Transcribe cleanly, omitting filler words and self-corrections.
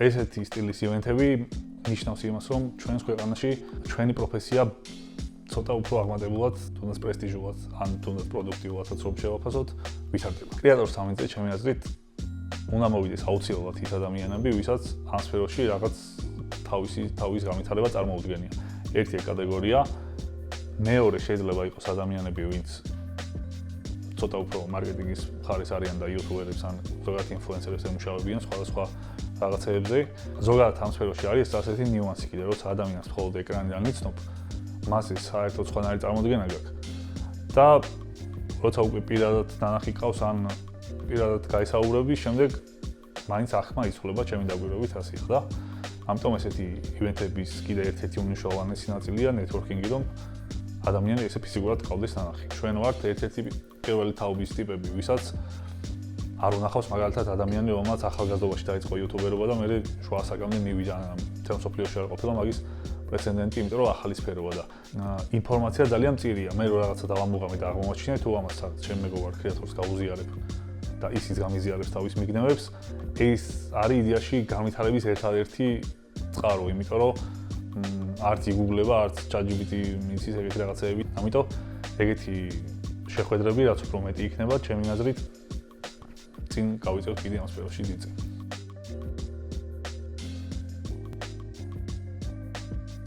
ესეთი სტილის ივენთები ნიშნავს იმას, რომ ჩვენს ქვეყანაში ჩვენი პროფესია ცოტა უფრო აღმატებულად, თუნდაც პრესტიჟულად, ან თუნდაც პროდუქტიულადაც რომ შევაფასოთ, ვითარდება. კრეატორს ამინწე ჩემი აზრით უნდა მოვიდეს აუცილებლად ის ადამიანები, ვისაც ამ სფეროში რაღაც თავის განვითარება წარმოუდგენია. ერთი კატეგორია, მეორე შეიძლება იყოს ადამიანები, ვინც ცოტა უფრო მარკეტინგის მხარეს არიან და იუთუბერებს ან ზოგადად ინფლუენსერებს ემუშავებიან სხვადასხვა რაღაცეებზე. ზოგადად ამ სფეროში არის ასეთი ნიუანსი კიდე, როცა ადამიანს მხოლოდ ეკრანიდან იცნობ, მასე საერთოდ სხვანაირი წარმოდგენა გაქვს. და როცა უკვე პირადად ნანახი ყავს ან პირადად გაისაუბრები, შემდეგ მაინც ახმა იცვლება ჩემი დაკვირვებით ასე ხდა. ამიტომ ესეთი ივენთების კიდე ერთ-ერთი უმნიშვნელოვანესი ნაწილია ნეტვორკინგი, რომ ადამიანი ესე ფიზიკურად ყავდეს ნანახი. ჩვენ ვართ ერთ-ერთი პირველი თაობის ტიპები, ვისაც არ უნახავს მაგალითად ადამიანი, რომელმაც ახალგაზრდობაში დაიწყო იუთუბერობა და მერე შუა ასაკამდე მივიდა მთელ მსოფლიოში არ ყოფილა მაგის პრეცედენტი, იმიტომ რომ ახალი სფეროა და ინფორმაცია ძალიან მწირია. მე რო რაღაცა დავამუღამი და აღმოჩინე თუ ამას ჩემ მეგობარ კრეატორს გავუზიარებ და ისიც გამიზიარებს თავის მიგნევებს, ეს არის იდეაში განვითარების ერთადერთი წყარო, იმიტომ რომ არც იგუგლება, არც ChatGPT მიცის ეგეთი რაღაცეები. ამიტომ ეგეთი შეხვედრები, რაც უფრო მეტი იქნება, ჩემი აზრით, წინ გავიწევთ კიდე ამ სფეროში დიდ.